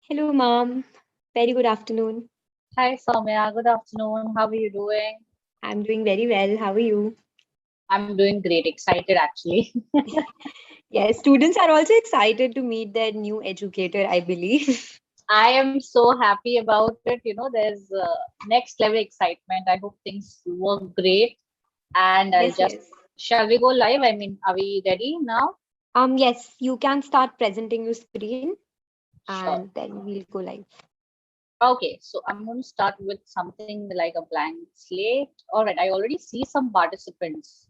Hello, ma'am. Very good afternoon. Hi Soumya, good afternoon. How are you doing? I'm doing very well. How are you? I'm doing great, excited actually. Yes, students are also excited to meet their new educator, I believe. I am so happy about it. There's next level excitement. I hope things work great. And I'll Yes, just, yes. shall we go live? I mean, are we ready now? Yes, you can start presenting your screen Sure. and then we'll go live. Okay, so I'm going to start with something like a blank slate. All right, I already see some participants.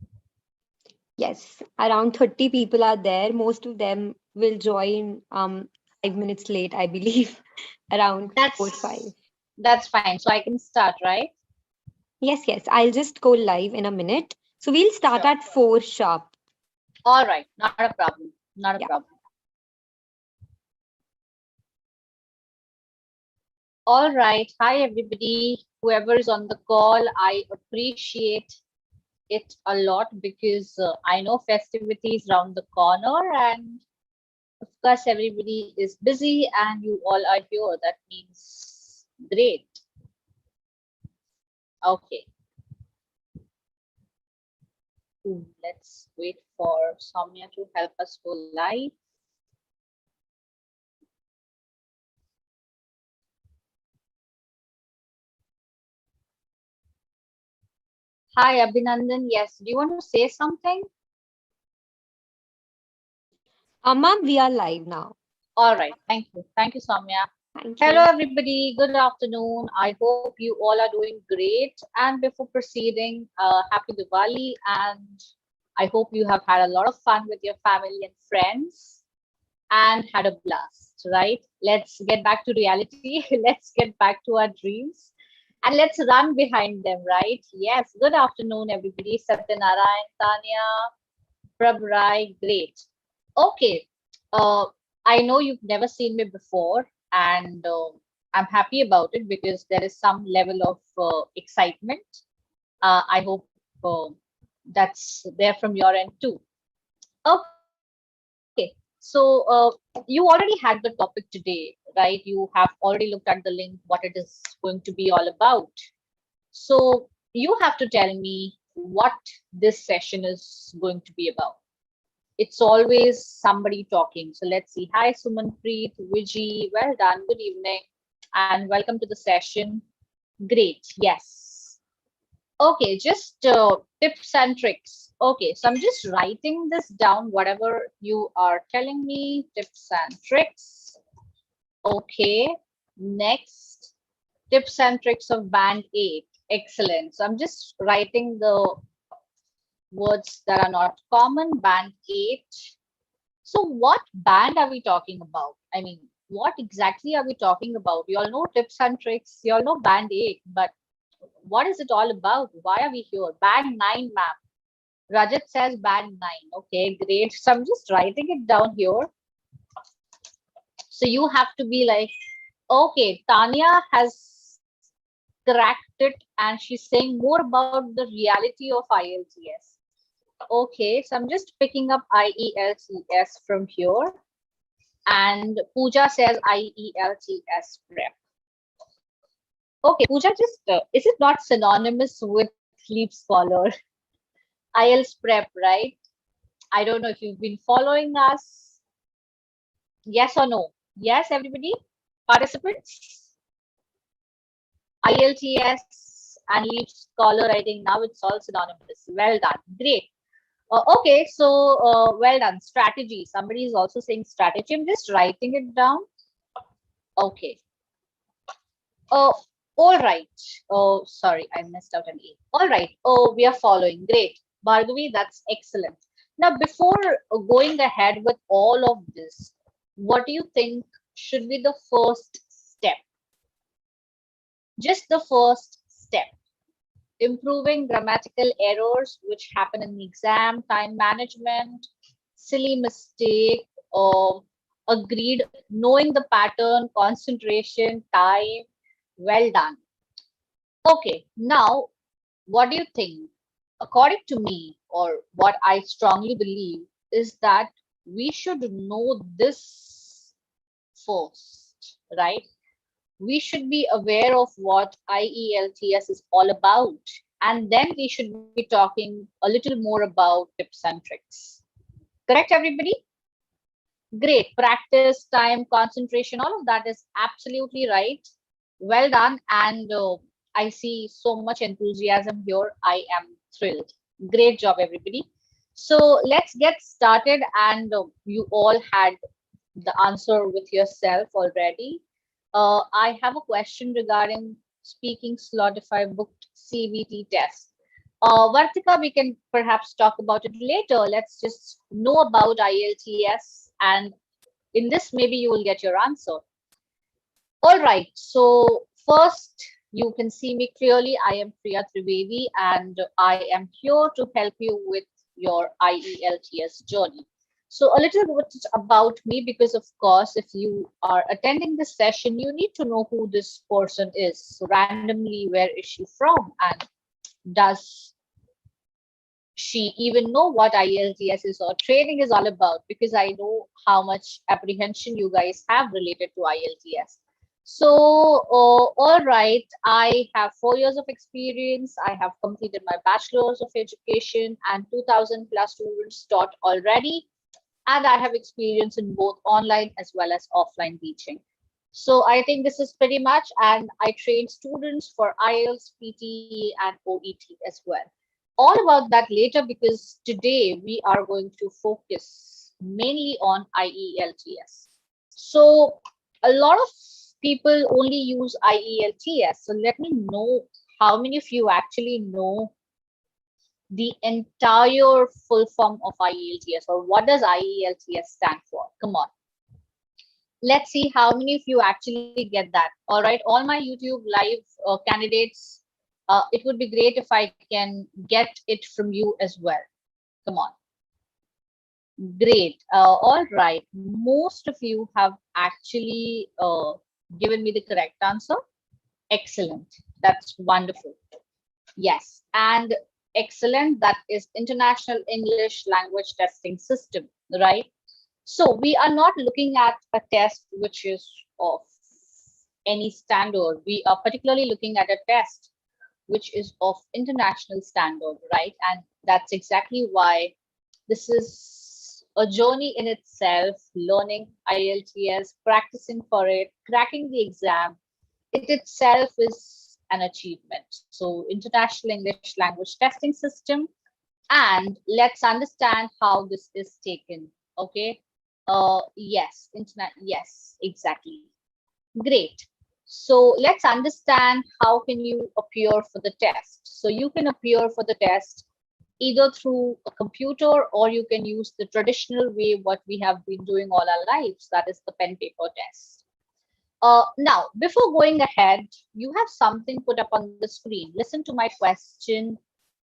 Yes, around 30 people are there. Most of them will join 5 minutes late, I believe. Around 4 5. That's fine. So I can start, right? Yes, yes. I'll just go live in a minute. So we'll start Sure. at 4 sharp. All right, not a problem. Not a Yeah. problem. All right. Hi, everybody. Whoever is on the call, I appreciate it a lot because I know festivities round the corner, and of course, everybody is busy, and you all are here. That means great. Okay. Let's wait for Soumya to help us go live. Hi, Abhinandan. Yes. Do you want to say something? Ma'am, we are live now. All right. Thank you. Thank you, Soumya. Thank Hello, you. everybody. Good afternoon. I hope you all are doing great. And before proceeding, happy Diwali. And I hope you have had a lot of fun with your family and friends and had a blast, right? Let's get back to reality. Let's get back to our dreams and let's run behind them, right? Yes. Good afternoon, everybody. Satyanarayan, Tanya, Prabrai, great. Okay. Uh, I know you've never seen me before, and I'm happy about it because there is some level of excitement. I hope that's there from your end too. Okay. So you already had the topic today, right? You have already looked at the link, what it is going to be all about. So you have to tell me what this session is going to be about. It's always somebody talking. So let's see. Hi, Sumanpreet, Viji. Well done. Good evening. And welcome to the session. Great. Yes. Okay, just tips and tricks. Okay, so I'm just writing this down, whatever you are telling me, tips and tricks. Okay, next, tips and tricks of band 8. Excellent. So I'm just writing the words that are not common, band 8. So what band are we talking about? I mean, what exactly are we talking about? You all know tips and tricks. You all know band 8, but what is it all about? Why are we here? Band 9 map. Rajat says band 9. Okay, great. So I'm just writing it down here. So you have to be like, okay, Tanya has cracked it and she's saying more about the reality of IELTS. Yes. Okay, so I'm just picking up IELTS from here. And Pooja says IELTS prep. Okay, Pooja, just is it not synonymous with LeapScholar? IELTS prep, right? I don't know if you've been following us. Yes or no? Yes, everybody? Participants? IELTS and LeapScholar, I think now it's all synonymous. Well done. Great. Okay, so well done. Strategy. Somebody is also saying strategy. I'm just writing it down. Okay. Oh, all right. Oh, sorry, I missed out an E. All right. Oh, we are following. Great. Bhargavi, that's excellent. Now, before going ahead with all of this, what do you think should be the first step? Just the first step. Improving grammatical errors which happen in the exam, time management, silly mistake, agreed, knowing the pattern, concentration, time. Well done. Okay, now what do you think? According to me, or what I strongly believe, is that we should know this first, right? We should be aware of what IELTS is all about. And then we should be talking a little more about tips and tricks. Correct, everybody? Great. Practice, time, concentration, all of that is absolutely right. Well done. And I see so much enthusiasm here. I am thrilled. Great job, everybody. So let's get started. And you all had the answer with yourself already. I have a question regarding speaking slot if I booked CBT test. Vartika, we can perhaps talk about it later. Let's just know about IELTS, and in this, maybe you will get your answer. All right. So first, you can see me clearly. I am Priya Trivedi, and I am here to help you with your IELTS journey. So a little bit about me, because of course, if you are attending this session, you need to know who this person is. So randomly, where is she from? And does she even know what IELTS is or training is all about? Because I know how much apprehension you guys have related to IELTS. So, all right, I have 4 years of experience. I have completed my bachelor's of education and 2000 plus students taught already. And I have experience in both online as well as offline teaching. So I think this is pretty much, and I train students for IELTS, PTE, and OET as well. All about that later, because today we are going to focus mainly on IELTS. So a lot of people only use IELTS. So let me know how many of you actually know the entire full form of IELTS, or what does IELTS stand for? Come on. Let's see how many of you actually get that. All right, all my YouTube live candidates, it would be great if I can get it from you as well. Come on. Great. All right, most of you have actually given me the correct answer. Excellent. That's wonderful. Yes, and excellent. That is International English Language Testing System, right? So we are not looking at a test which is of any standard. We are particularly looking at a test which is of international standard, right? And that's exactly why this is a journey in itself, learning IELTS, practicing for it, cracking the exam. It itself is an achievement. So International English Language Testing System, and let's understand how this is taken. Okay. Yes, internet. Yes, exactly. Great. So let's understand how can you appear for the test. So you can appear for the test either through a computer, or you can use the traditional way what we have been doing all our lives, that is the pen paper test. Now, before going ahead, you have something put up on the screen. Listen to my question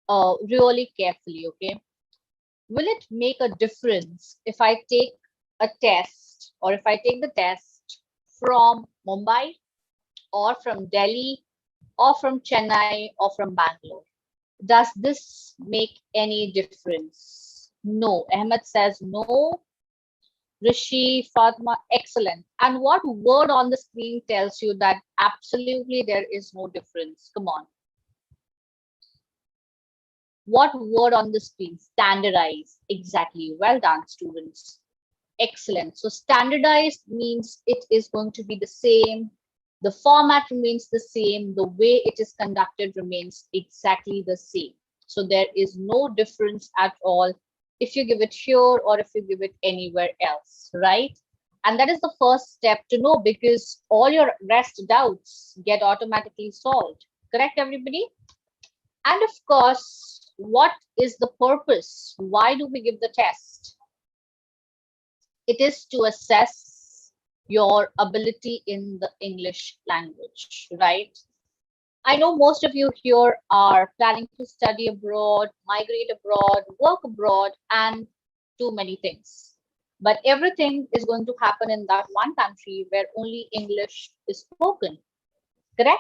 really carefully, okay? Will it make a difference if I take a test, or if I take the test from Mumbai, or from Delhi, or from Chennai, or from Bangalore? Does this make any difference? No. Ahmed says no. Rishi, Fatma, excellent. And what word on the screen tells you that absolutely there is no difference? Come on. What word on the screen? Standardize. Exactly. Well done, students. Excellent. So standardized means it is going to be the same. The format remains the same. The way it is conducted remains exactly the same. So there is no difference at all if you give it here or if you give it anywhere else, right? And that is the first step to know, because all your rest doubts get automatically solved. Correct, everybody? And of course, what is the purpose? Why do we give the test? It is to assess your ability in the English language, right? I know most of you here are planning to study abroad, migrate abroad, work abroad, and do many things. But everything is going to happen in that one country where only English is spoken, correct?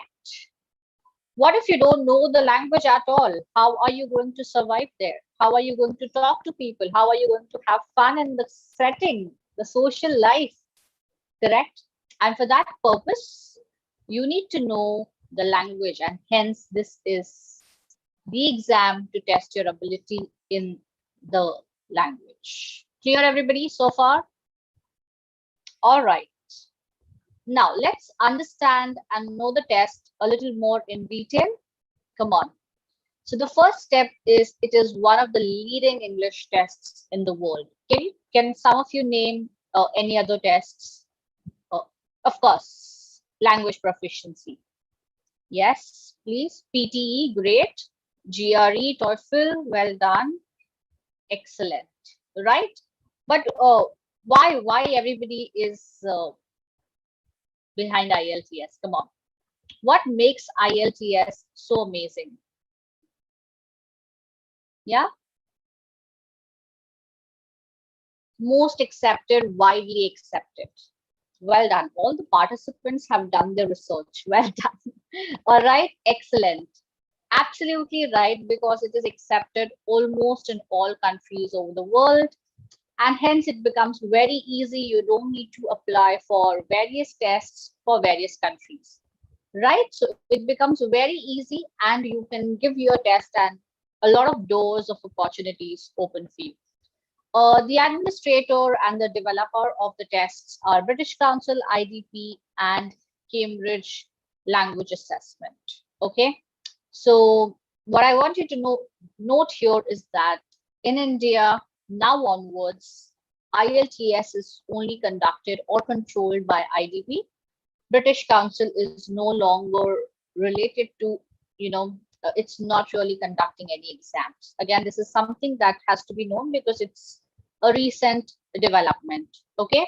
What if you don't know the language at all? How are you going to survive there? How are you going to talk to people? How are you going to have fun in the setting, the social life? Correct? And for that purpose, you need to know the language, and hence this is the exam to test your ability in the language. Clear, everybody, so far? All right. Now let's understand and know the test a little more in detail. Come on. So the first step is it is one of the leading English tests in the world. Can some of you name any other tests? Uh, of course, language proficiency. Yes, please. PTE, great. GRE, TOEFL, well done. Excellent. Right? But why everybody is behind IELTS? Come on. What makes IELTS so amazing? Yeah. Most accepted, widely accepted. Well done. All the participants have done their research. Well done. All right. Excellent. Absolutely right, because it is accepted almost in all countries over the world. And hence it becomes very easy. You don't need to apply for various tests for various countries. Right? So it becomes very easy and you can give your test and a lot of doors of opportunities open for you. The administrator and the developer of the tests are British Council, IDP, and Cambridge Language Assessment. Okay, so what I want you to note here is that in India, now onwards, IELTS is only conducted or controlled by IDP. British Council is no longer related to, it's not really conducting any exams. Again, this is something that has to be known because it's a recent development. Okay.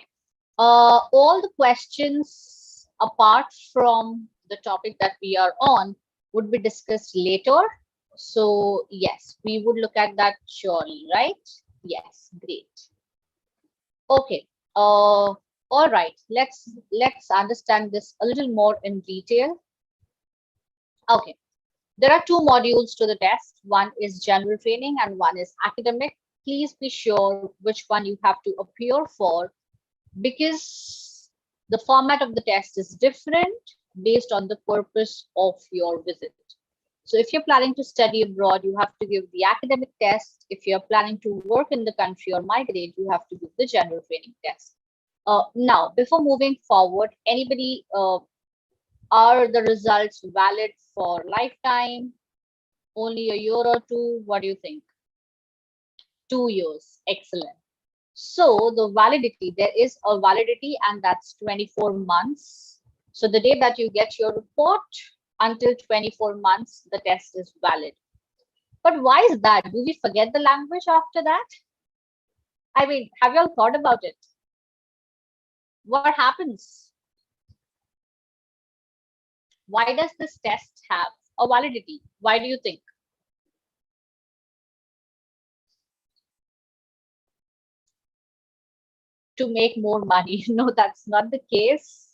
All the questions apart from the topic that we are on would be discussed later. So yes, we would look at that surely, right? Yes, great. Okay. All right. Let's understand this a little more in detail. Okay. There are two modules to the test. One is general training and one is academic. Please be sure which one you have to appear for, because the format of the test is different based on the purpose of your visit. So if you're planning to study abroad, you have to give the academic test. If you're planning to work in the country or migrate, you have to give the general training test. Now, before moving forward, anybody, are the results valid for lifetime? Only a year or two? What do you think? 2 years. Excellent. So the validity, there is a validity, and that's 24 months. So the day that you get your report, until 24 months, the test is valid. But why is that? Do we forget the language after that? I mean, have you all thought about it? What happens? Why does this test have a validity? Why do you think? To make more money? No, that's not the case.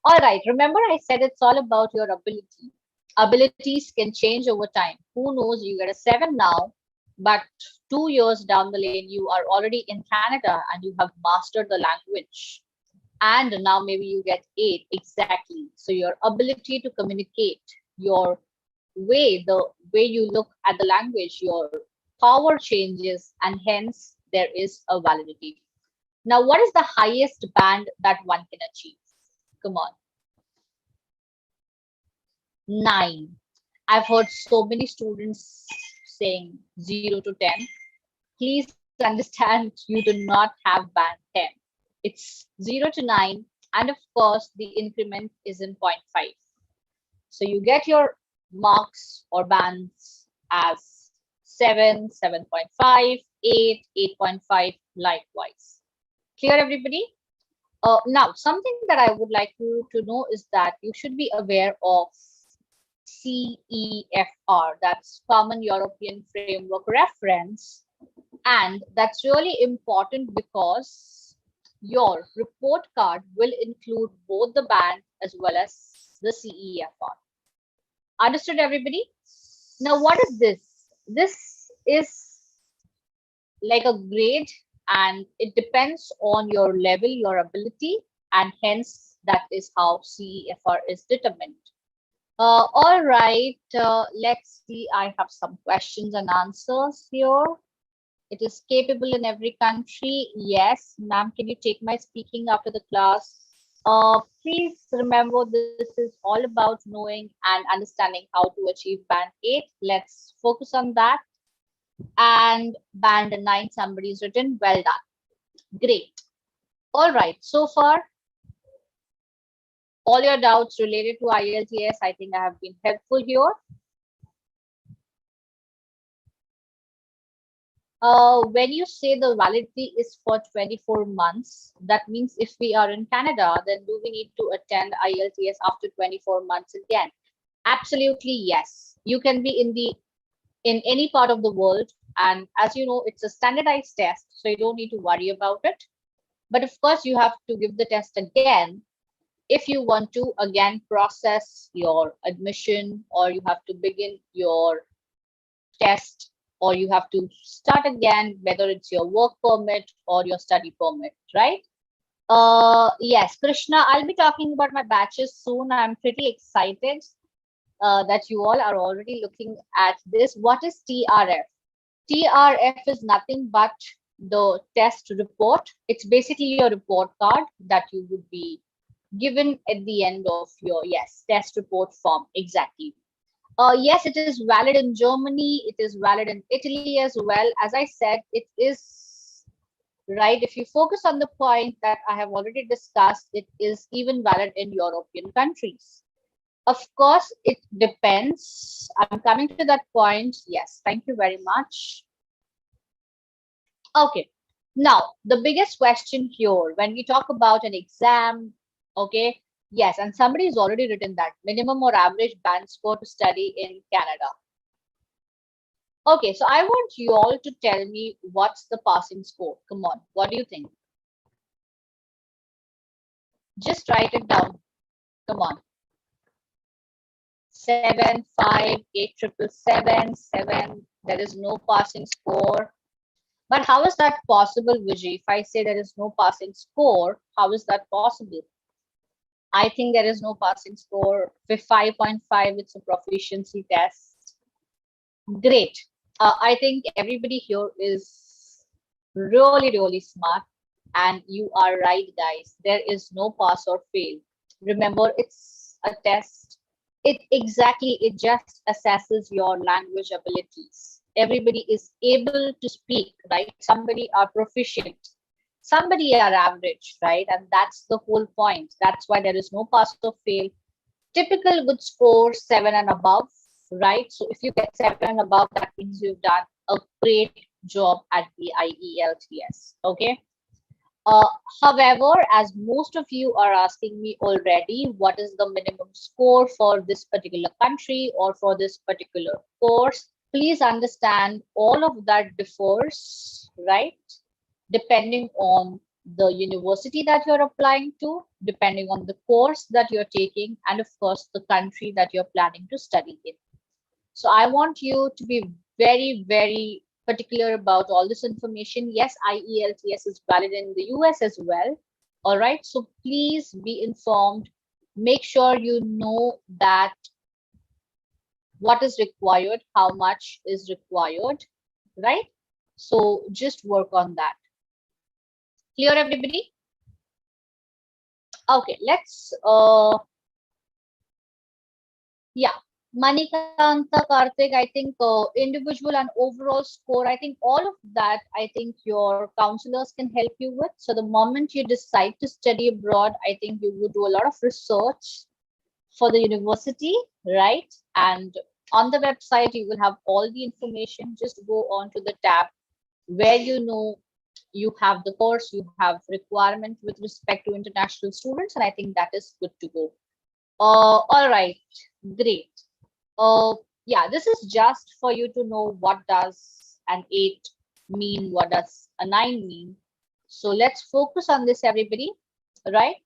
All right, remember I said it's all about your ability. Abilities can change over time. Who knows, you get a 7 now, but 2 years down the lane, you are already in Canada and you have mastered the language. And now maybe you get 8, exactly. So your ability to communicate, your way, the way you look at the language, your power changes, and hence there is a validity. Now, what is the highest band that one can achieve? Come on. 9. I've heard so many students saying 0 to 10. Please understand, you do not have band 10. It's 0 to 9. And of course, the increment is in 0.5. So you get your marks or bands as 7, 7.5, 8, 8.5, likewise. Clear, everybody? Now, something that I would like you to know is that you should be aware of CEFR, that's Common European Framework Reference. And that's really important because your report card will include both the band as well as the CEFR. Understood, everybody? Now, what is this? This is like a grade, and it depends on your level, your ability, and hence That is how CEFR is determined. All right, let's see. I have some questions and answers here. It is capable in every country. Yes, ma'am. Can you take my speaking after the class? Please remember this is all about knowing and understanding how to achieve band 8. Let's focus on that. And band 9, somebody's written. Well done. Great. All right. So far, all your doubts related to IELTS, I think I have been helpful here. When you say the validity is for 24 months, that means if we are in Canada, then do we need to attend IELTS after 24 months again? Absolutely, yes. You can be in any part of the world, and as you know, it's a standardized test, so you don't need to worry about it. But of course, you have to give the test again if you want to again process your admission, or you have to begin your test, or you have to start again, whether it's your work permit or your study permit, right? Yes, Krishna, I'll be talking about my batches soon. I'm pretty excited that you all are already looking at this. What is TRF? TRF is nothing but the test report. It's basically your report card that you would be given at the end of your, yes, test report form. Exactly. Yes, it is valid in Germany. It is valid in Italy as well. As I said, it is right. If you focus on the point that I have already discussed, it is even valid in European countries. Of course, it depends. I'm coming to that point. Yes, thank you very much. Okay, now the biggest question here when we talk about an exam, okay, yes, and somebody has already written that minimum or average band score to study in Canada. Okay, so I want you all to tell me what's the passing score. Come on, what do you think? Just write it down. Come on. 7, 5, 8, 777, 7. There is no passing score. But how is that possible, Vijay? If I say there is no passing score, how is that possible? I think there is no passing score. 5.5, it's a proficiency test. Great. I think everybody here is really, really smart. And you are right, guys. There is no pass or fail. Remember, it's a test. It just assesses your language abilities. Everybody is able to speak, right? Somebody are proficient, somebody are average, right? And that's the whole point. That's why there is no pass or fail. Typical good score 7 and above, right? So if you get 7 and above, that means you've done a great job at the IELTS. Okay. Uh, However, as most of you are asking me already, what is the minimum score for this particular country or for this particular course? Please understand all of that differs, right? Depending on the university that you're applying to, depending on the course that you're taking, and of course, the country that you're planning to study in. So I want you to be very, very particular about all this information. Yes, IELTS is valid in the US as well. All right. So please be informed. Make sure you know that what is required, how much is required, right? So just work on that. Clear, everybody? Okay, let's yeah, Manikanta, Karthik, I think individual and overall score, I think all of that, I think your counselors can help you with. So the moment you decide to study abroad, I think you would do a lot of research for the university, right? And on the website, you will have all the information. Just go on to the tab where you know you have the course, you have requirement with respect to international students, and I think that is good to go. All right, great. Yeah, this is just for you to know what does an 8 mean, what does a 9 mean. So let's focus on this, everybody, right?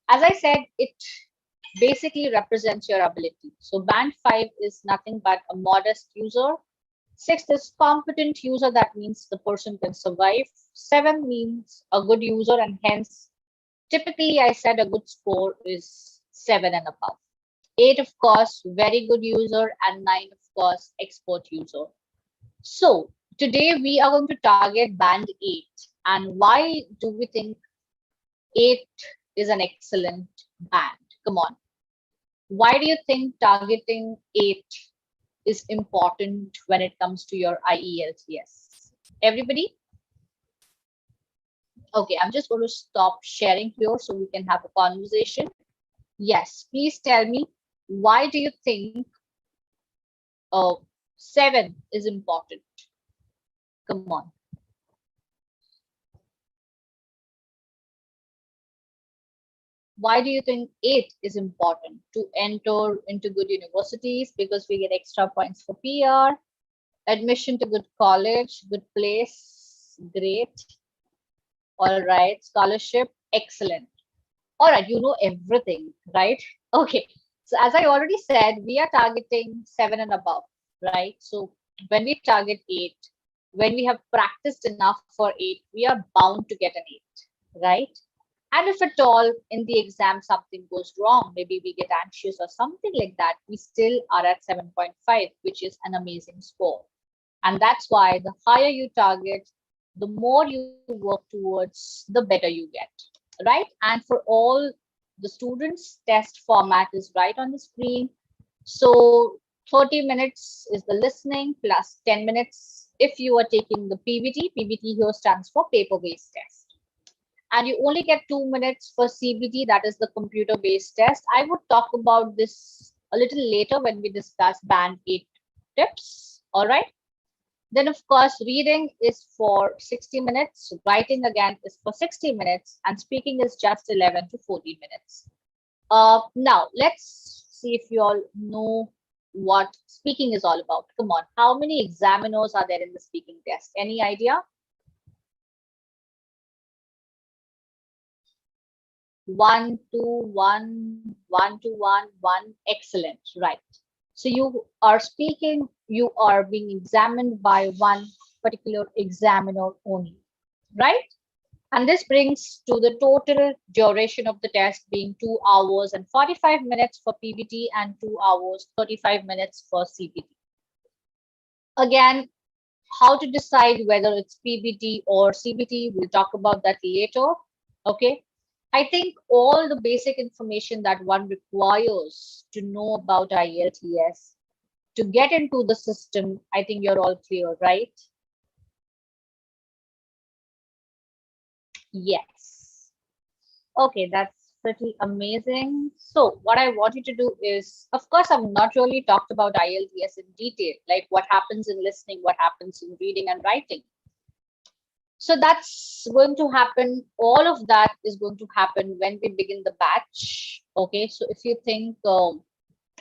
As I said, it basically represents your ability. So band 5 is nothing but a modest user. 6 is competent user, that means the person can survive. 7 means a good user, and hence Typically, I said a good score is 7 and above. 8, of course, very good user, and 9, of course, expert user. So today we are going to target band 8. And why do we think 8 is an excellent band? Come on. Why do you think targeting 8 is important when it comes to your IELTS? Yes. Everybody? Okay, I'm just going to stop sharing here so we can have a conversation. Yes, please tell me, why do you think 7 is important? Come on. Why do you think 8 is important to enter into good universities? Because we get extra points for PR, admission to good college, good place, great. All right, scholarship, excellent. All right, you know everything, right? Okay, so as I already said, we are targeting 7 and above, right? So when we target 8, when we have practiced enough for 8, we are bound to get an 8, right? And if at all in the exam something goes wrong, maybe we get anxious or something like that, we still are at 7.5, which is an amazing score. And that's why the higher you target, the more you work towards, the better you get, right? And for all the students, test format is right on the screen. So 30 minutes is the listening plus 10 minutes if you are taking the PBT. PBT here stands for paper-based test. And you only get 2 minutes for CBT, that is the computer-based test. I would talk about this a little later when we discuss band 8 tips, all right? Then, of course, reading is for 60 minutes, writing again is for 60 minutes, and speaking is just 11 to 14 minutes. Now, let's see if you all know what speaking is all about. Come on, how many examiners are there in the speaking test? Any idea? 1, 2, 1, 1, 2, 1, 1. Excellent, right. So you are speaking, you are being examined by one particular examiner only, right? And this brings to the total duration of the test being 2 hours and 45 minutes for PBT and 2 hours 35 minutes for CBT. Again, how to decide whether it's PBT or CBT, we'll talk about that later, okay? I think all the basic information that one requires to know about IELTS to get into the system, I think you're all clear, right? Yes. Okay, that's pretty amazing. So what I want you to do is, of course, I've not really talked about IELTS in detail, like what happens in listening, what happens in reading and writing. So that's going to happen. All of that is going to happen when we begin the batch. Okay, so if you think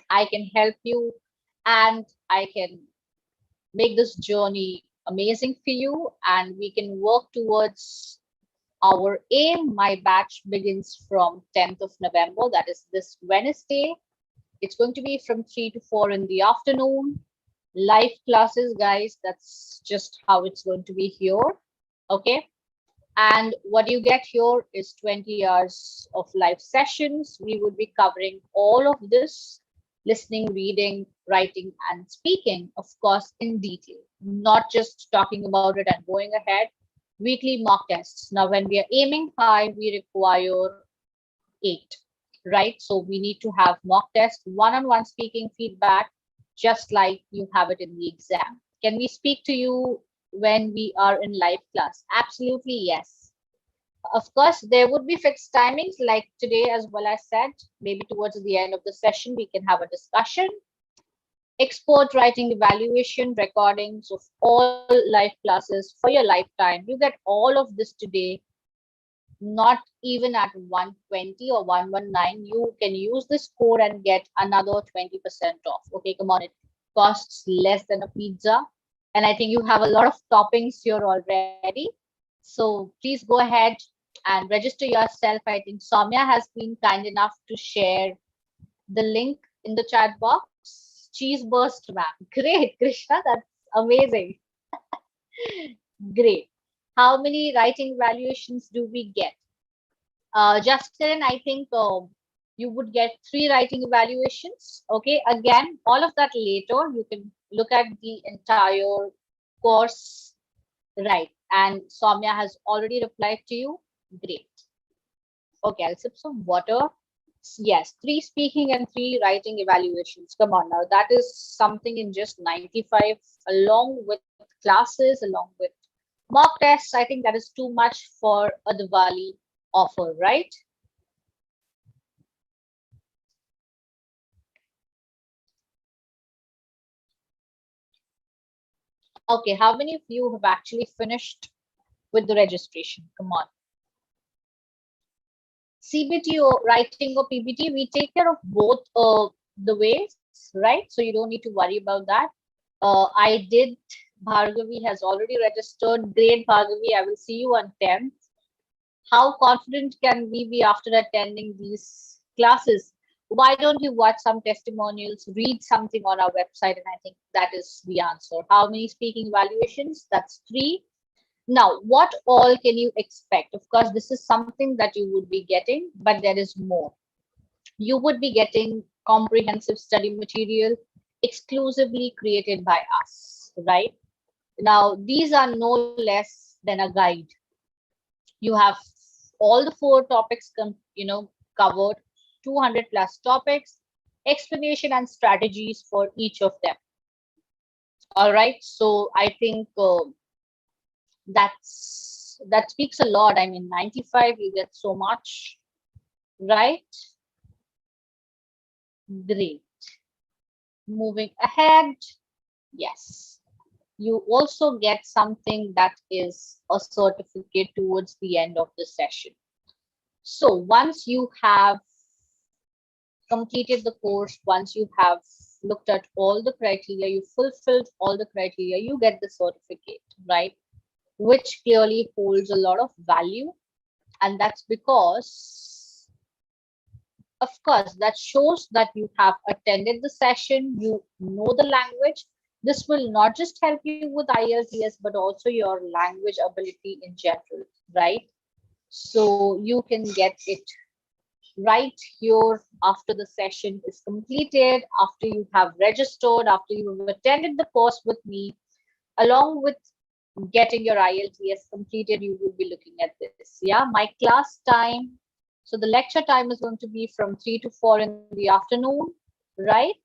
I can help you and I can make this journey amazing for you and we can work towards our aim, my batch begins from 10th of November, that is this Wednesday. It's going to be from 3 to 4 in the afternoon. Live classes, guys, that's just how it's going to be here. Okay. And what you get here is 20 hours of live sessions. We would be covering all of this, listening, reading, writing, and speaking, of course, in detail, not just talking about it and going ahead. Weekly mock tests. Now, when we are aiming high, we require 8, right? So we need to have mock test, one-on-one speaking feedback, just like you have it in the exam. Can we speak to you when we are in live class? Absolutely, yes. Of course, there would be fixed timings like today as well as said. Maybe towards the end of the session, we can have a discussion. Expert writing evaluation recordings of all live classes for your lifetime. You get all of this today, not even at 120 or 119. You can use this code and get another 20% off. Okay, come on, it costs less than a pizza. And I think you have a lot of toppings here already. So please go ahead and register yourself. I think Soumya has been kind enough to share the link in the chat box. Cheese burst, ma'am. Great, Krishna, that's amazing. Great. How many writing evaluations do we get? Justin, I think you would get 3 writing evaluations. Okay, again, all of that later. You can look at the entire course, right? And Soumya has already replied to you. Great. Okay, I'll sip some water. Yes, 3 speaking and 3 writing evaluations. Come on now, that is something in just 95, along with classes, along with mock tests. I think that is too much for a Diwali offer, right? Okay, how many of you have actually finished with the registration? Come on. CBT or writing or PBT, we take care of both the ways, right? So you don't need to worry about that. I did, Bhargavi has already registered. Great, Bhargavi, I will see you on 10th. How confident can we be after attending these classes? Why don't you watch some testimonials, read something on our website? And I think that is the answer. How many speaking evaluations? That's 3. Now, what all can you expect? Of course, this is something that you would be getting, but there is more. You would be getting comprehensive study material exclusively created by us, right? Now, these are no less than a guide. You have all the 4 topics, covered, 200 plus topics, explanation and strategies for each of them. All right. So I think that speaks a lot. I mean, 95, you get so much, right? Great. Moving ahead. Yes. You also get something that is a certificate towards the end of the session. So once you have completed the course, once you have looked at all the criteria, you fulfilled all the criteria, you get the certificate, right? Which clearly holds a lot of value. And that's because, of course, that shows that you have attended the session, you know the language. This will not just help you with IELTS, but also your language ability in general, right? So you can get it right here after the session is completed, after you have registered, after you have attended the course with me, along with getting your IELTS completed, you will be looking at this. Yeah, my class time. So the lecture time is going to be from 3 to 4 in the afternoon, right?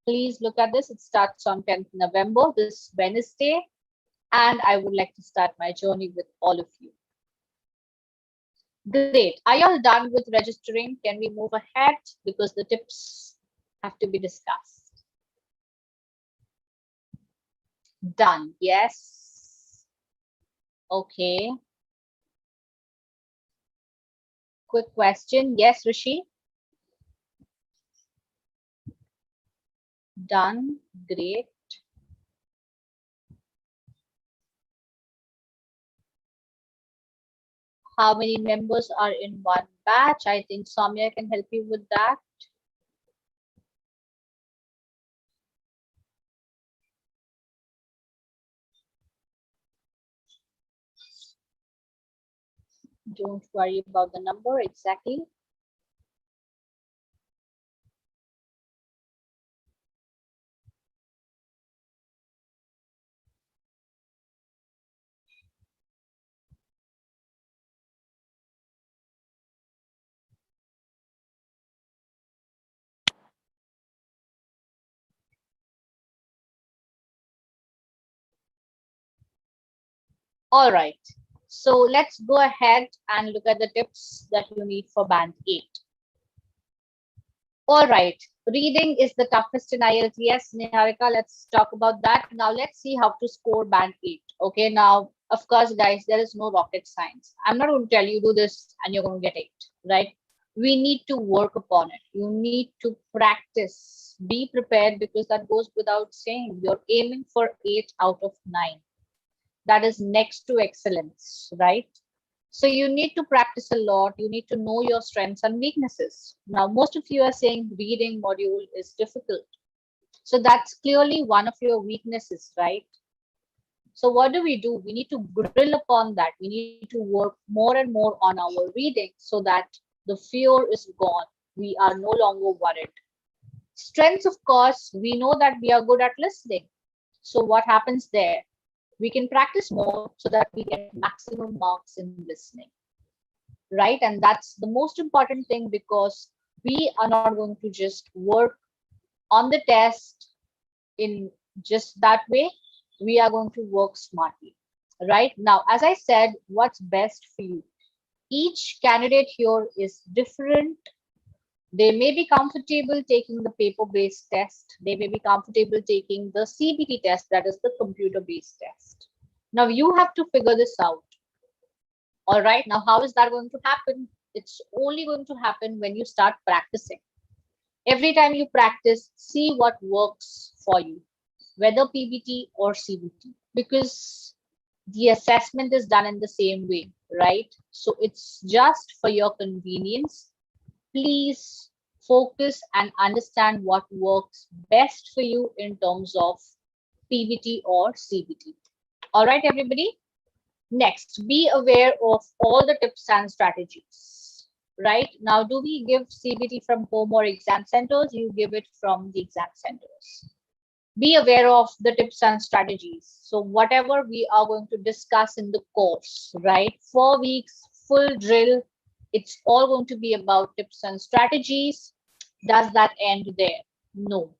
Please look at this. It starts on 10th November, this Wednesday. And I would like to start my journey with all of you. Great. Are you all done with registering? Can we move ahead? Because the tips have to be discussed. Done. Yes. Okay. Quick question. Yes, Rishi? Done. Great. How many members are in one batch? I think Soumya can help you with that. Don't worry about the number exactly. All right. So let's go ahead and look at the tips that you need for band 8. All right. Reading is the toughest in IELTS. Yes, Niharika, let's talk about that. Now let's see how to score band 8. Okay, now, of course, guys, there is no rocket science. I'm not going to tell you do this and you're going to get 8, right? We need to work upon it. You need to practice. Be prepared, because that goes without saying. You're aiming for 8 out of 9. That is next to excellence, right? So you need to practice a lot. You need to know your strengths and weaknesses. Now, most of you are saying reading module is difficult. So that's clearly one of your weaknesses, right? So what do? We need to grill upon that. We need to work more and more on our reading so that the fear is gone. We are no longer worried. Strengths, of course, we know that we are good at listening. So what happens there? We can practice more so that we get maximum marks in listening, right? And that's the most important thing, because we are not going to just work on the test in just that way. We are going to work smartly, right? Now, as I said, what's best for you? Each candidate here is different. They may be comfortable taking the paper-based test. They may be comfortable taking the CBT test, that is the computer-based test. Now you have to figure this out. All right, now how is that going to happen? It's only going to happen when you start practicing. Every time you practice, see what works for you, whether PBT or CBT, because the assessment is done in the same way, right? So it's just for your convenience. Please focus and understand what works best for you in terms of PBT or CBT. All right, everybody. Next, be aware of all the tips and strategies. Right now, do we give CBT from home or exam centers? You give it from the exam centers. Be aware of the tips and strategies. So whatever we are going to discuss in the course, right? 4 weeks, full drill. It's all going to be about tips and strategies. Does that end there? No,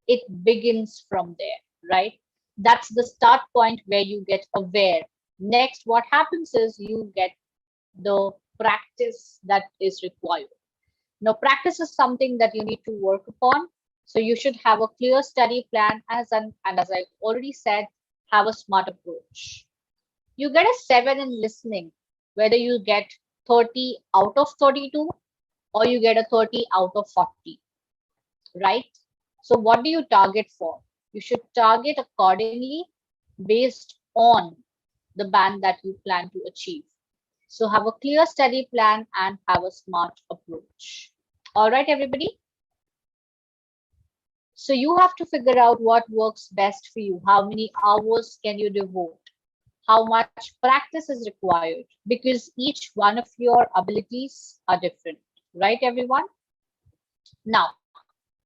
it begins from there, right? That's the start point where you get aware. Next, what happens is you get the practice that is required. Now, practice is something that you need to work upon. So you should have a clear study plan, and as I already said, have a smart approach. You get a 7 in listening, whether you get 30 out of 32 or you get a 30 out of 40, right? So what do you target for? You should target accordingly based on the band that you plan to achieve. So have a clear study plan and have a smart approach. All right, everybody. So you have to figure out what works best for you. How many hours can you devote? How much practice is required? Because each one of your abilities are different, right, everyone? Now,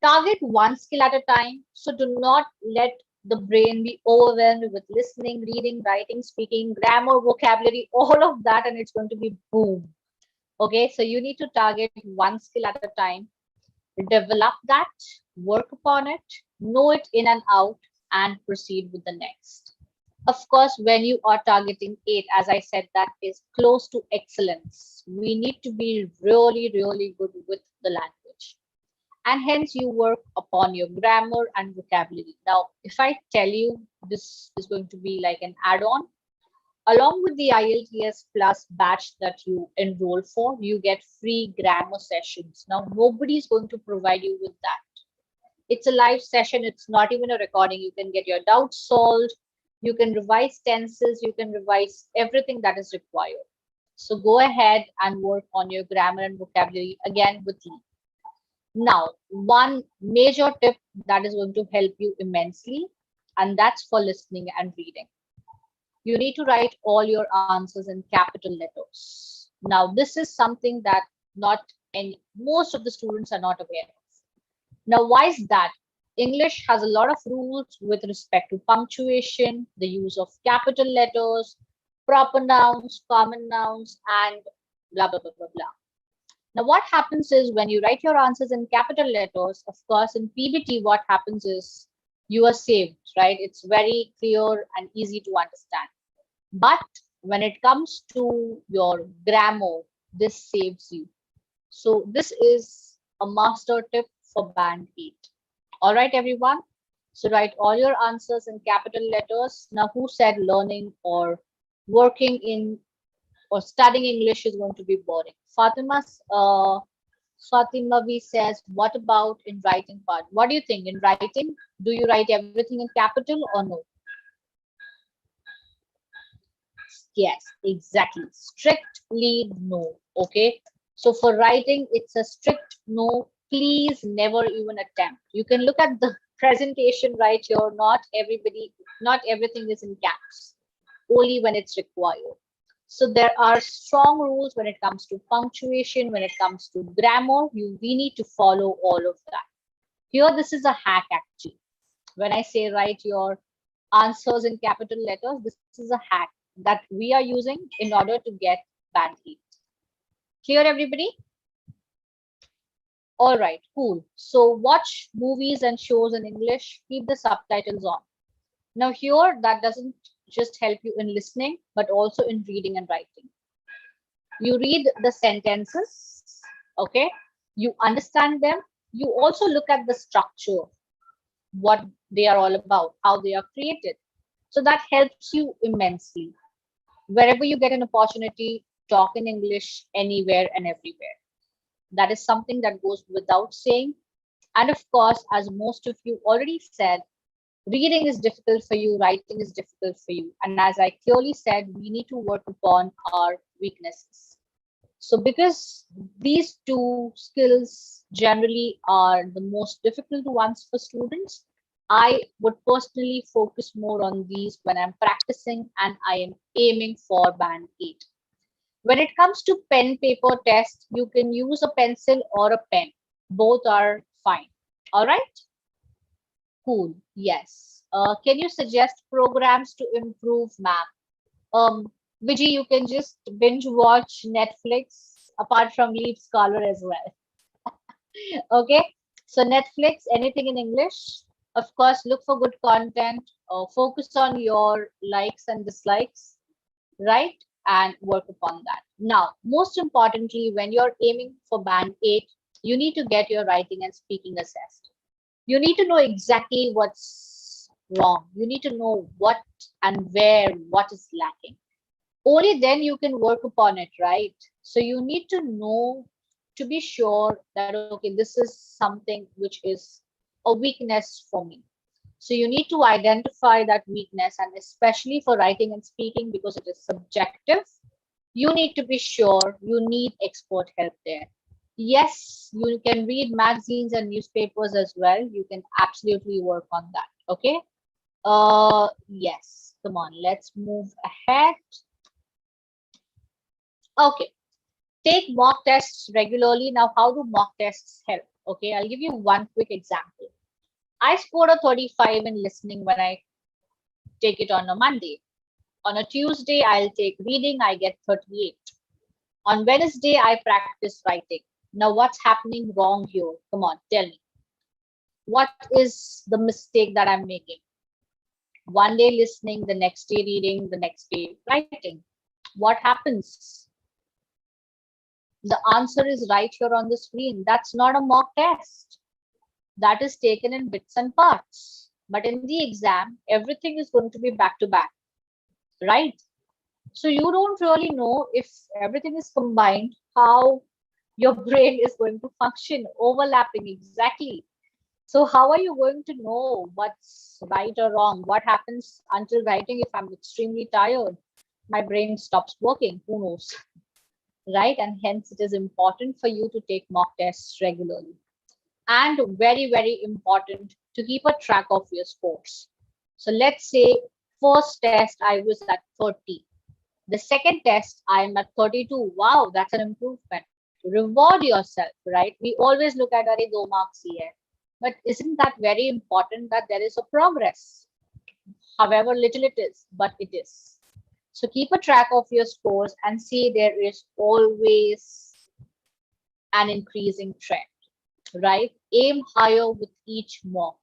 target one skill at a time. So do not let the brain be overwhelmed with listening, reading, writing, speaking, grammar, vocabulary, all of that, and it's going to be boom. Okay, so you need to target one skill at a time, develop that, work upon it, know it in and out, and proceed with the next. Of course, when you are targeting 8, as I said, that is close to excellence. We need to be really, really good with the language. And hence you work upon your grammar and vocabulary. Now, if I tell you this is going to be like an add-on, along with the IELTS Plus batch that you enroll for, you get free grammar sessions. Now, nobody is going to provide you with that. It's a live session. It's not even a recording. You can get your doubts solved. You can revise tenses. You can revise everything that is required. So go ahead and work on your grammar and vocabulary again with me. Now, one major tip that is going to help you immensely, and that's for listening and reading. You need to write all your answers in capital letters. Now, this is something that not any most of the students are not aware of. Now, why is that? English has a lot of rules with respect to punctuation, the use of capital letters, proper nouns, common nouns, and blah, blah, blah, blah, blah. Now, what happens is when you write your answers in capital letters, of course, in PBT, what happens is you are saved, right? It's very clear and easy to understand. But when it comes to your grammar, this saves you. So this is a master tip for band 8. All right, everyone. So write all your answers in capital letters. Now, who said learning or working in or studying English is going to be boring? Fatima V says, what about in writing part? What do you think in writing? Do you write everything in capital or no? Yes, exactly. Strictly no. Okay. So for writing, it's a strict no. Please never even attempt. You can look at the presentation right here, not everything is in caps, only when it's required. So there are strong rules when it comes to punctuation, when it comes to grammar. We need to follow all of that. Here, this is a hack actually. When I say write your answers in capital letters, this is a hack that we are using in order to get band 8. Clear, everybody? All right, cool. So watch movies and shows in English. Keep the subtitles on. Now here, that doesn't just help you in listening, but also in reading and writing. You read the sentences, okay? You understand them. You also look at the structure, what they are all about, how they are created. So that helps you immensely. Wherever you get an opportunity, talk in English anywhere and everywhere. That is something that goes without saying. And of course, as most of you already said, reading is difficult for you, writing is difficult for you. And as I clearly said, we need to work upon our weaknesses. So because these two skills generally are the most difficult ones for students, I would personally focus more on these when I'm practicing and I am aiming for band 8. When it comes to pen paper test, you can use a pencil or a pen. Both are fine. All right? Cool. Yes. Can you suggest programs to improve, ma'am? Vijay, you can just binge watch Netflix apart from LeapScholar as well. Okay. So Netflix, anything in English. Of course, look for good content. Focus on your likes and dislikes, right? And work upon that. Now, most importantly, when you're aiming for band 8, you need to get your writing and speaking assessed. You need to know exactly what's wrong. You need to know what and where what is lacking. Only then you can work upon it, right? So you need to know, to be sure that, okay, this is something which is a weakness for me. So you need to identify that weakness, and especially for writing and speaking, because it is subjective, you need to be sure you need expert help there. Yes, you can read magazines and newspapers as well. You can absolutely work on that. Okay. Yes. Come on, let's move ahead. Okay. Take mock tests regularly. Now, how do mock tests help? Okay, I'll give you one quick example. I scored a 35 in listening when I take it on a Monday. On a Tuesday, I'll take reading, I get 38. On Wednesday, I practice writing. Now, what's happening wrong here? Come on, tell me. What is the mistake that I'm making? One day listening, the next day reading, the next day writing. What happens? The answer is right here on the screen. That's not a mock test. That is taken in bits and parts. But in the exam, everything is going to be back to back, right? So you don't really know if everything is combined, how your brain is going to function, overlapping exactly. So how are you going to know what's right or wrong? What happens until writing if I'm extremely tired? My brain stops working, who knows, right? And hence it is important for you to take mock tests regularly. And very, very important to keep a track of your scores. So let's say first test I was at 30. The second test I'm at 32. Wow, that's an improvement. Reward yourself, right? We always look at are 2 marks here. But isn't that very important that there is a progress? However little it is, but it is. So keep a track of your scores and see there is always an increasing trend, right? Aim higher with each mock.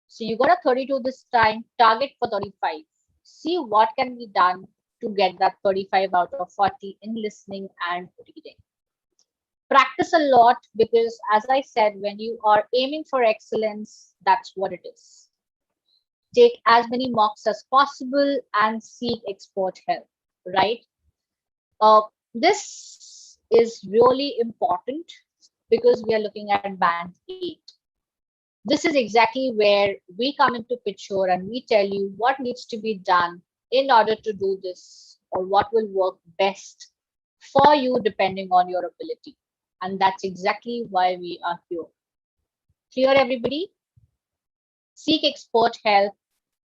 So you got a 32 this time, target for 35. See what can be done to get that 35 out of 40 in listening and reading. Practice a lot because, as I said, when you are aiming for excellence, that's what it is. Take as many mocks as possible and seek expert help, right? This is really important because we are looking at band 8. This is exactly where we come into picture and we tell you what needs to be done in order to do this, or what will work best for you depending on your ability. And that's exactly why we are here. Clear, everybody? Seek expert help,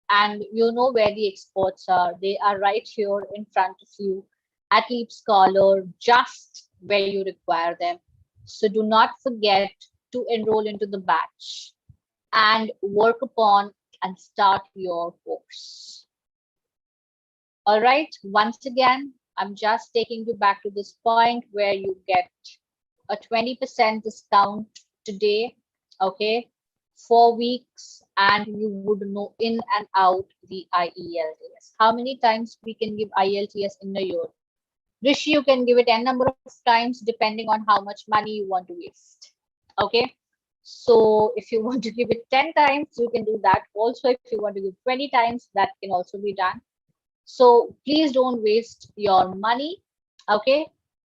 and you know where the experts are. They are right here in front of you at LeapScholar, just where you require them. So do not forget to enroll into the batch and work upon and start your course. All right, once again, I'm just taking you back to this point where you get a 20% discount today, okay, 4 weeks, and you would know in and out the IELTS. How many times we can give IELTS in a year? Rishi, you can give it n number of times depending on how much money you want to waste, okay? So if you want to give it 10 times, you can do that. Also, if you want to give 20 times, that can also be done. So please don't waste your money. Okay.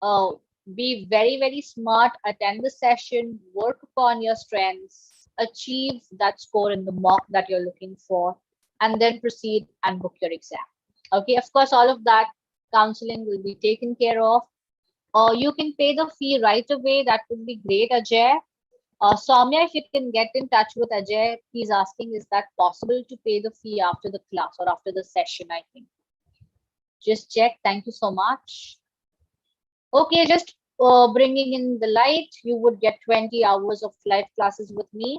Uh, be very, very smart. Attend the session, work upon your strengths, achieve that score in the mock that you're looking for, and then proceed and book your exam. Okay. Of course, all of that counseling will be taken care of. You can pay the fee right away. That would be great, Ajay. Soumya, if you can get in touch with Ajay, he's asking, is that possible to pay the fee after the class or after the session, I think. Just check. Thank you so much. Okay, just bringing in the light, you would get 20 hours of live classes with me.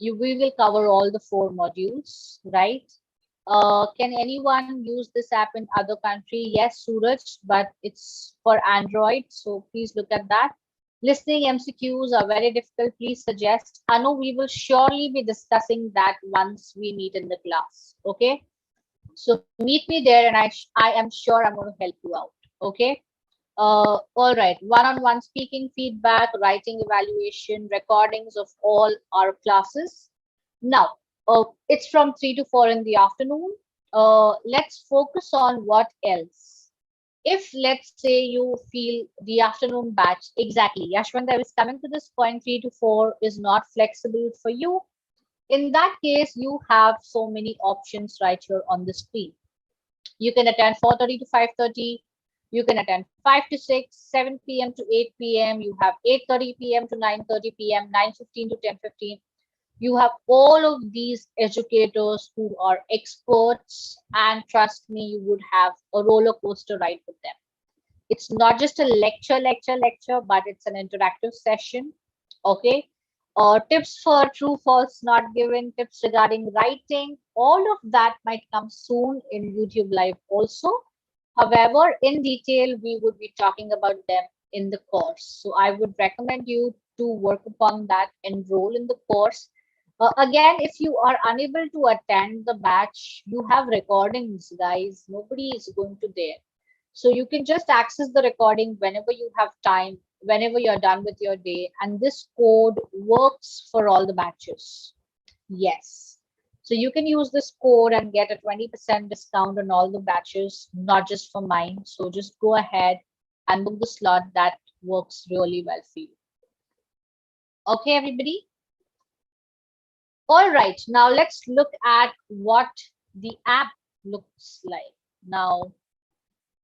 We will cover all the 4 modules, right? Can anyone use this app in other country? Yes, Suraj, but it's for Android, so please look at that. Listening MCQs are very difficult. Please suggest. Anu, we will surely be discussing that once we meet in the class. Okay. So meet me there, and I am sure I'm going to help you out. Okay. All right. One-on-one speaking feedback, writing evaluation, recordings of all our classes. Now, it's from 3 to 4 in the afternoon. Let's focus on what else. If let's say you feel the afternoon batch, exactly, Yashwant, I was coming to this point, 3 to 4 is not flexible for you. In that case, you have so many options right here on the screen. You can attend 4:30 to 5:30. You can attend 5 to 6, 7 p.m. to 8 p.m. You have 8:30 p.m. to 9:30 p.m., 9:15 to 10:15. You have all of these educators who are experts, and trust me, you would have a roller coaster ride with them. It's not just a lecture, but it's an interactive session. Okay. Tips for true, false, not given, tips regarding writing, all of that might come soon in YouTube Live also. However, in detail, we would be talking about them in the course. So I would recommend you to work upon that, enroll in the course. Again, if you are unable to attend the batch, you have recordings, guys. Nobody is going to there. So you can just access the recording whenever you have time, whenever you're done with your day. And this code works for all the batches. Yes. So you can use this code and get a 20% discount on all the batches, not just for mine. So just go ahead and book the slot. That works really well for you. Okay, everybody? All right, now let's look at what the app looks like. Now,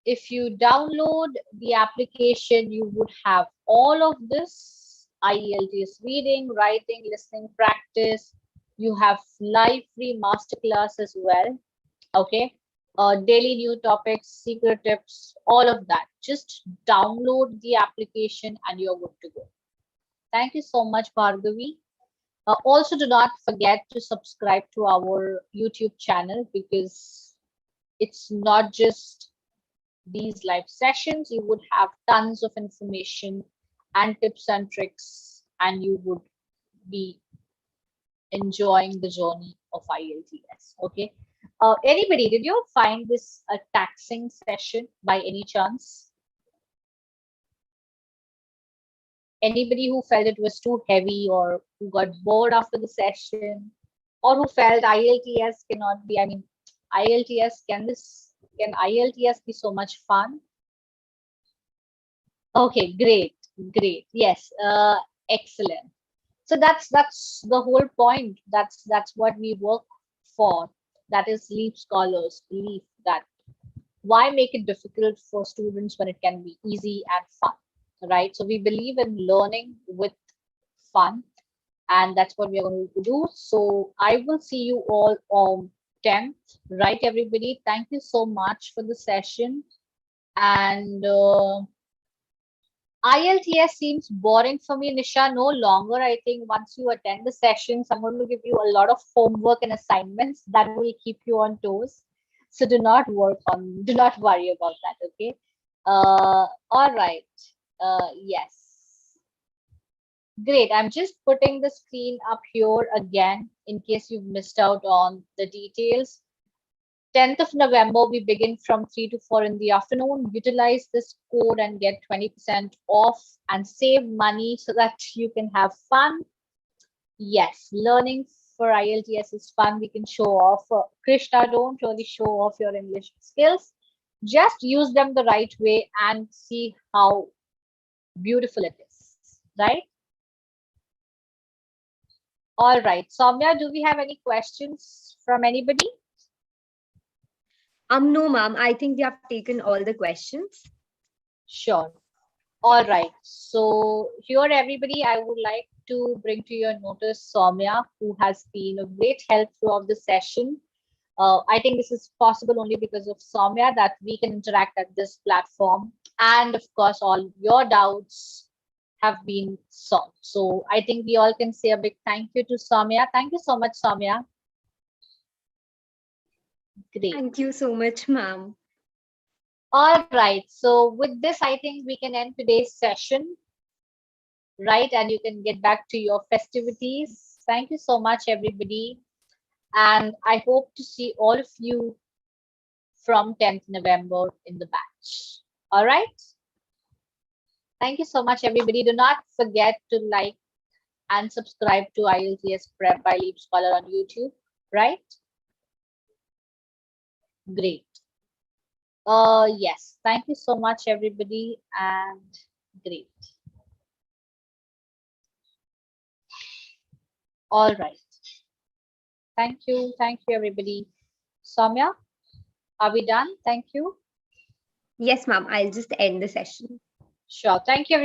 if you download the application, you would have all of this: IELTS reading, writing, listening, practice. You have live free masterclass as well. Okay. Daily new topics, secret tips, all of that. Just download the application and you're good to go. Thank you so much, Bhargavi. Also, do not forget to subscribe to our YouTube channel, because it's not just these live sessions. You would have tons of information and tips and tricks, and you would be enjoying the journey of IELTS. Okay. Anybody, did you find this a taxing session by any chance? Anybody who felt it was too heavy, or who got bored after the session, or who felt IELTS cannot be, I mean, IELTS, can IELTS be so much fun? Okay, great, great. Yes, excellent. So that's the whole point. That's what we work for. That is Leap Scholars belief that why make it difficult for students when it can be easy and fun, right? So we believe in learning with fun. and that's what we are going to do. So I will see you all on 10th, right, everybody? Thank you so much for the session. And IELTS seems boring for me, Nisha. No longer. I think once you attend the sessions, I'm going to give you a lot of homework and assignments that will keep you on toes. So do not worry about that. Okay. All right. Yes. Great. I'm just putting the screen up here again in case you've missed out on the details. 10th of November, we begin from 3 to 4 in the afternoon. Utilize this code and get 20% off and save money so that you can have fun. Yes, learning for IELTS is fun. We can show off. Krishna, don't really show off your English skills. Just use them the right way and see how beautiful it is, right? All right. Soumya, do we have any questions from anybody? No, ma'am. I think we have taken all the questions. Sure. All right. So here, everybody, I would like to bring to your notice Soumya, who has been of great help throughout the session. I think this is possible only because of Soumya that we can interact at this platform. And of course, all your doubts have been solved. So I think we all can say a big thank you to Soumya. Thank you so much, Soumya. Great. Thank you so much, ma'am. All right. So with this, I think we can end today's session, right? And you can get back to your festivities. Thank you so much, everybody. And I hope to see all of you from 10th November in the batch. All right. Thank you so much, everybody. Do not forget to like and subscribe to IELTS Prep by LeapScholar on YouTube, right? Great. Yes. Thank you so much, everybody, and great. All right. Thank you. Thank you, everybody. Soumya, are we done? Thank you. Yes, ma'am. I'll just end the session. Sure. Thank you, everybody.